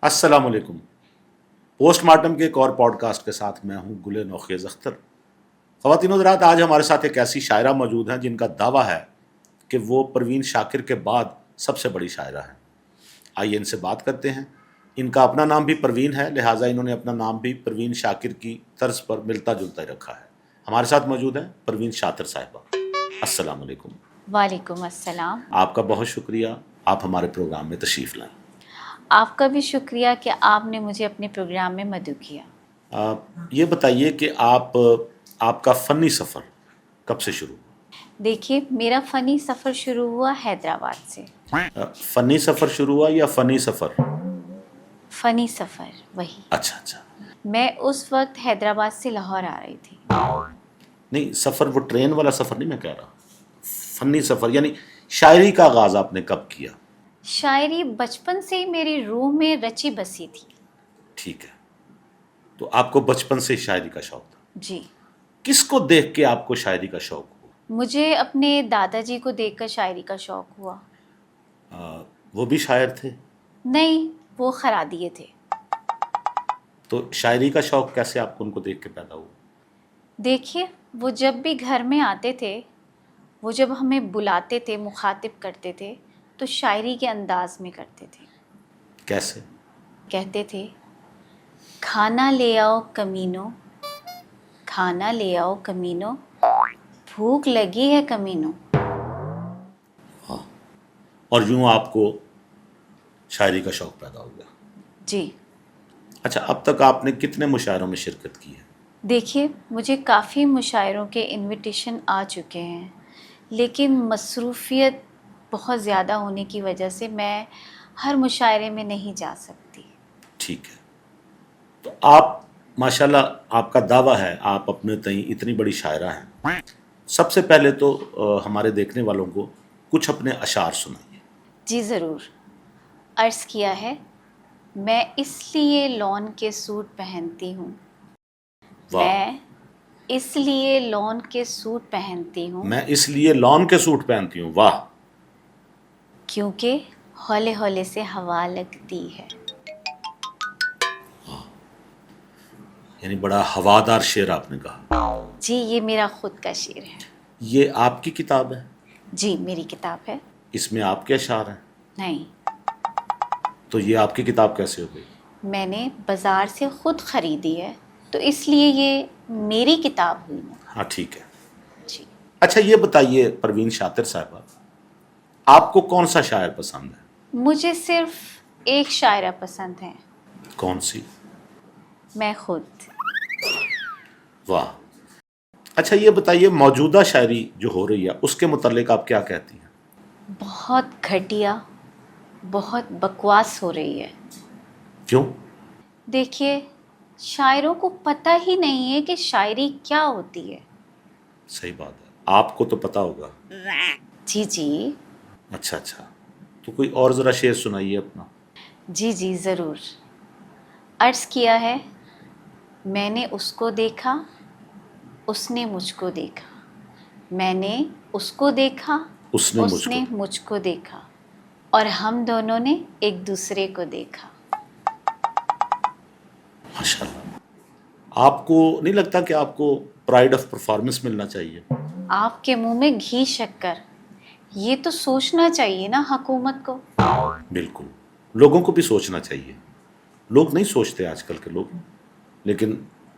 السلام علیکم۔ Post mortem کے ایک اور پوڈ کاسٹ کے ساتھ میں ہوں گل نوخیز اختر۔ خواتین و حضرات، آج ہمارے ساتھ ایک ایسی شاعرہ موجود ہیں جن کا دعویٰ ہے کہ وہ پروین شاکر کے بعد سب سے بڑی شاعرہ ہیں۔ آئیے ان سے بات کرتے ہیں۔ ان کا اپنا نام بھی پروین ہے، لہٰذا انہوں نے اپنا نام بھی پروین شاکر کی طرز پر ملتا جلتا ہی رکھا ہے۔ ہمارے ساتھ موجود ہیں پروین شاطر صاحبہ۔ السلام علیکم۔ وعلیکم السلام۔ آپ کا بہت شکریہ، آپ ہمارے پروگرام میں تشریف لائیں۔ آپ کا بھی شکریہ کہ آپ نے مجھے اپنے پروگرام میں مدعو کیا۔ یہ بتائیے کہ آپ کا فنی سفر کب سے شروع ہوا؟ دیکھیے، میرا فنی سفر شروع ہوا حیدرآباد سے۔ فنی سفر شروع ہوا یا فنی سفر؟ فنی سفر وہی۔ اچھا۔ میں اس وقت حیدرآباد سے لاہور آ رہی تھی۔ نہیں، سفر وہ ٹرین والا سفر نہیں میں کہہ رہا، فنی سفر یعنی شاعری کا آغاز آپ نے کب کیا؟ شاعری بچپن سے ہی میری روح میں رچی بسی تھی۔ ٹھیک ہے، تو آپ کو بچپن سے شاعری کا شوق تھا؟ جی۔ کس کو دیکھ کے آپ کو شاعری کا شوق ہوا؟ مجھے اپنے دادا جی کو دیکھ کر شاعری کا شوق ہوا۔ وہ بھی شاعر تھے؟ نہیں، وہ خرادیے تھے۔ تو شاعری کا شوق کیسے آپ کو ان کو دیکھ کے پیدا ہوا؟ دیکھیے، وہ جب بھی گھر میں آتے تھے، وہ جب ہمیں بلاتے تھے، مخاطب کرتے تھے، تو شاعری کے انداز میں کرتے تھے۔ کیسے؟ کہتے تھے، کھانا لے آؤ کمینو، کھانا لے آؤ کمینو، بھوک لگی ہے کمینو۔ اور یوں آپ کو شاعری کا شوق پیدا ہو گیا؟ جی۔ اچھا، اب تک آپ نے کتنے مشاعروں میں شرکت کی ہے؟ دیکھیے، مجھے کافی مشاعروں کے انویٹیشن آ چکے ہیں، لیکن مصروفیت بہت زیادہ ہونے کی وجہ سے میں ہر مشاعرے میں نہیں جا سکتی۔ ٹھیک ہے، تو آپ ماشاءاللہ، آپ کا دعویٰ ہے آپ اپنے تئیں اتنی بڑی شاعرہ ہیں۔ سب سے پہلے تو ہمارے دیکھنے والوں کو کچھ اپنے اشعار سنائیے۔ جی ضرور۔ عرض کیا ہے، میں اس لیے لون کے سوٹ پہنتی ہوں، میں اس لیے لون کے سوٹ پہنتی ہوں، میں اس لیے لون کے سوٹ پہنتی ہوں، واہ، کیونکہ ہولے ہولے سے ہوا لگتی ہے۔ یعنی بڑا ہوادار شعر آپ نے کہا۔ جی، یہ میرا خود کا شعر ہے۔ یہ آپ کی کتاب ہے؟ جی، میری کتاب ہے۔ اس میں آپ کے اشعار ہیں؟ نہیں، تو یہ آپ کی کتاب کیسے ہو گئی؟ میں نے بازار سے خود خریدی ہے، تو اس لیے یہ میری کتاب ہوئی نا۔ ہاں ٹھیک ہے۔ جی۔ اچھا، یہ بتائیے پروین شاطر صاحبہ، آپ کو کون سا شاعر پسند ہے؟ مجھے صرف ایک شاعرہ پسند ہے۔ کون سی؟ میں خود۔ واہ۔ اچھا، یہ بتائیے موجودہ شاعری جو ہو رہی ہے اس کے متعلق آپ کیا کہتی ہیں؟ بہت گھٹیا، بہت بکواس ہو رہی ہے۔ کیوں؟ دیکھیے، شاعروں کو پتہ ہی نہیں ہے کہ شاعری کیا ہوتی ہے۔ صحیح بات ہے، آپ کو تو پتا ہوگا۔ جی جی۔ اچھا، تو کوئی اور ذرا شعر سنائیے اپنا۔ جی ضرور۔ عرض کیا ہے، میں نے اس کو دیکھا، اس نے مجھ کو دیکھا، میں نے اس کو دیکھا، اس نے مجھ کو دیکھا، اور ہم دونوں نے ایک دوسرے کو دیکھا۔ ماشاءاللہ، آپ کو نہیں لگتا کہ آپ کو پرائیڈ آف پرفارمنس ملنا چاہیے؟ آپ کے منہ میں گھی شکر، یہ تو سوچنا چاہیے نا حکومت کو۔ بالکل، لوگوں کو بھی سوچنا چاہیے۔ لوگ نہیں سوچتے آج کل کے لوگ، لیکن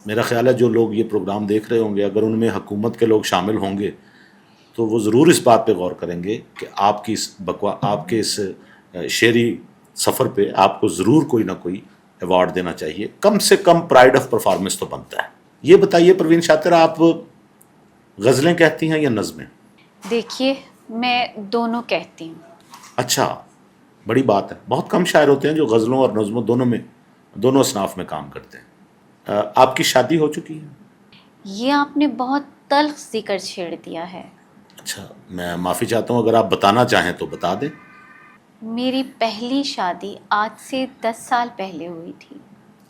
میرا خیال ہے جو لوگ یہ پروگرام دیکھ رہے ہوں گے، اگر ان میں حکومت کے لوگ شامل ہوں گے تو وہ ضرور اس بات پہ غور کریں گے کہ آپ کی آپ کے اس شعری سفر پہ آپ کو ضرور کوئی نہ کوئی ایوارڈ دینا چاہیے، کم سے کم پرائیڈ آف پرفارمنس تو بنتا ہے۔ یہ بتائیے پروین شاطر، آپ غزلیں کہتی ہیں یا نظمیں؟ دیکھیے، میں دونوں کہتی ہوں۔ اچھا، بڑی بات ہے، بہت کم شاعر ہوتے ہیں جو غزلوں اور نظموں دونوں اصناف میں کام کرتے ہیں۔ آپ کی شادی ہو چکی ہے؟ یہ آپ نے بہت تلخ ذکر چھیڑ دیا ہے۔ اچھا، میں معافی چاہتا ہوں، اگر آپ بتانا چاہیں تو بتا دیں۔ میری پہلی شادی آج سے 10 سال پہلے ہوئی تھی۔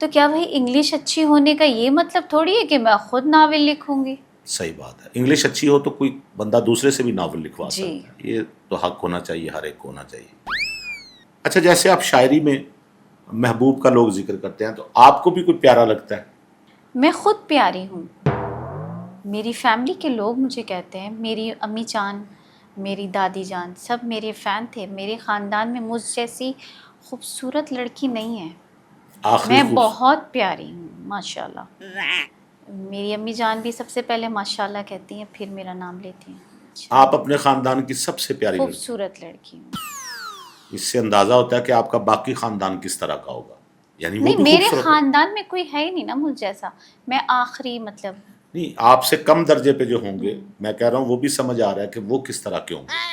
تو کیا بھائی انگلش اچھی ہونے کا یہ مطلب تھوڑی ہے کہ میں خود ناول لکھوں گی. صحیح بات ہے. انگلش اچھی ہو تو کوئی بندہ دوسرے سے بھی ناول لکھوا جی. سکتا ہے. یہ تو حق ہونا چاہیے، ہر ایک کو ہونا چاہیے. اچھا، جیسے آپ شاعری میں محبوب کا لوگ ذکر کرتے ہیں، تو آپ کو بھی کوئی پیارا لگتا ہے؟ میں خود پیاری ہوں. میری فیملی کے لوگ مجھے کہتے ہیں، میری امی جان، میری دادی جان سب میرے فین تھے. میرے خاندان میں مجھ جیسی خوبصورت لڑکی نہیں ہے. آخری میں بہت پیاری ہوں ماشاء اللہ. میری امی جان بھی سب سے پہلے ماشاء اللہ کہتی ہیں، پھر میرا نام لیتی ہیں. آپ اپنے خاندان کی سب سے پیاری لڑکی. خوبصورت لڑکی ہوں. اس سے اندازہ ہوتا ہے کہ آپ کا باقی خاندان کس طرح کا ہوگا. یعنی وہ نہیں، بھی میرے خوبصورت ہے. خاندان میں کوئی ہے ہی نہیں نا مجھ جیسا. میں آخری مطلب نہیں، آپ سے کم درجے پہ جو ہوں گے، میں کہہ رہا ہوں وہ بھی سمجھ آ رہا ہے کہ وہ کس طرح کے ہوں گے.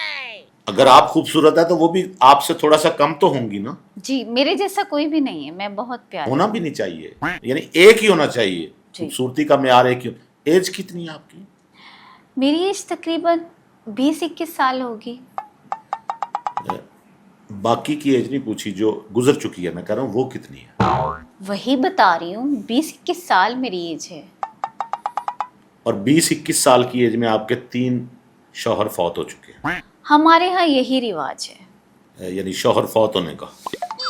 اگر آپ خوبصورت ہے تو وہ بھی آپ سے تھوڑا سا کم تو ہوں گی نا. جی، میرے جیسا کوئی بھی نہیں ہے. میں بہت پیاری ہونا ہوں. بھی نہیں چاہیے، یعنی ایک ہی ہونا چاہیے. جی. خوبصورتی کا معیار ایک ہی. ایج کتنی ہے آپ کی؟ میری ایج تقریباً 20-21 سال ہوگی. باقی کی ایج نہیں پوچھی، جو گزر چکی ہے. میں کہہ رہا ہوں وہ کتنی ہے. وہی بتا رہی ہوں، 20-21 سال میری ایج ہے. اور 20-21 سال کی ایج میں آپ کے 3 شوہر فوت ہو چکے ہیں. ہمارے ہاں یہی رواج ہے. یعنی شوہر فوت ہونے کا.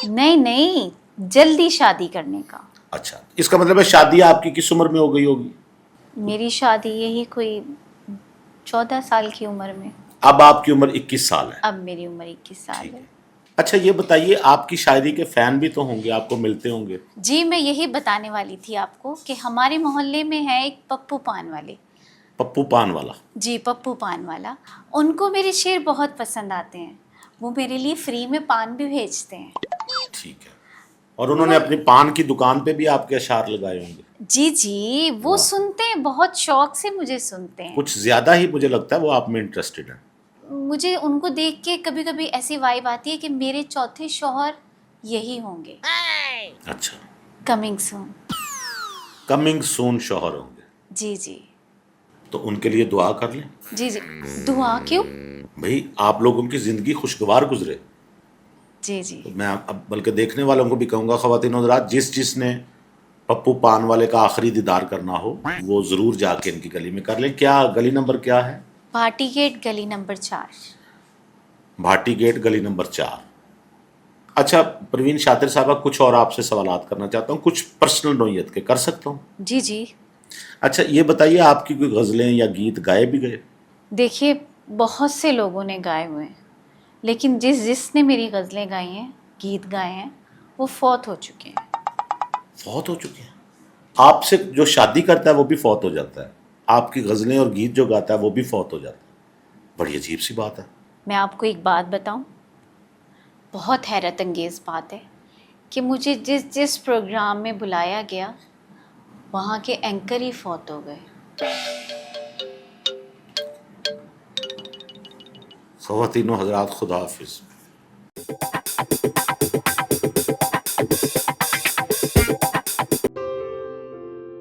نہیں، جلدی شادی کرنے کا. اچھا، اس کا مطلب ہے شادی آپ کی کس عمر میں ہو گئی ہوگی؟ میری شادی یہی کوئی 14 سال کی عمر میں. اب آپ کی عمر 21 سال ہے. اب میری عمر 21 سال ٹھیک ہے. ہے. اچھا یہ بتائیے، آپ کی شاعری کے فین بھی تو ہوں گے، آپ کو ملتے ہوں گے. جی، میں یہی بتانے والی تھی آپ کو کہ ہمارے محلے میں ہے ایک پپو پان والے. پپو پان والا. جی، پپو پان والا. ان کو میرے شعر بہت پسند آتے ہیں. وہ میرے لیے فری میں پان بھی بھیجتے ہیں. ٹھیک ہے. اور انہوں نے اپنی پان کی دکان پہ بھی آپ کے اشعار لگائے ہوں گے. جی، وہ سنتے ہیں، بہت شوق سے مجھے سنتے ہیں. کچھ زیادہ ہی مجھے لگتا ہے وہ آپ میں انٹرسٹڈ ہیں. مجھے ان کو دیکھ کے کبھی کبھی ایسی وائب آتی ہے کہ میرے چوتھے شوہر یہی ہوں گے. اچھا. کمنگ سون. کمنگ سون شوہر ہوں گے. جی. تو ان کے لیے دعا کر لیں. جی. دعا کیوں؟ بھئی آپ لوگوں کی زندگی خوشگوار گزرے. جی. تو میں اب بلکہ دیکھنے والوں کو بھی کہوں گا، خواتین و حضرات، جس نے پپو پان والے کا آخری دیدار کرنا ہو وہ ضرور جا کے ان کی گلی میں کر لیں. کیا گلی نمبر کیا ہے؟ بھاٹی گیٹ گلی نمبر 4. بھاٹی گیٹ گلی نمبر 4. اچھا پروین شاطر صاحبہ، کچھ اور آپ سے سوالات کرنا چاہتا ہوں، کچھ پرسنل نوعیت کے. کر سکتا ہوں؟ جی. اچھا یہ بتائیے، آپ کی کوئی غزلیں یا گیت گائے بھی گئے؟ دیکھیے، بہت سے لوگوں نے گائے ہوئے ہیں، لیکن جس نے میری غزلیں گائی ہیں، گیت گائے ہیں، وہ فوت ہو چکے ہیں. فوت ہو چکے ہیں؟ آپ سے جو شادی کرتا ہے وہ بھی فوت ہو جاتا ہے، آپ کی غزلیں اور گیت جو گاتا ہے وہ بھی فوت ہو جاتا ہے. بڑی عجیب سی بات ہے. میں آپ کو ایک بات بتاؤں، بہت حیرت انگیز بات ہے کہ مجھے جس پروگرام میں بلایا گیا وہاں کے اینکر ہی فوت ہو گئے. خواتین و حضرات، خدا حافظ.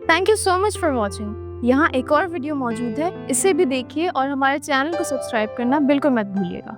Thank you so much for watching. یہاں ایک اور ویڈیو موجود ہے، اسے بھی دیکھیے اور ہمارے چینل کو سبسکرائب کرنا بالکل مت بھولیے گا.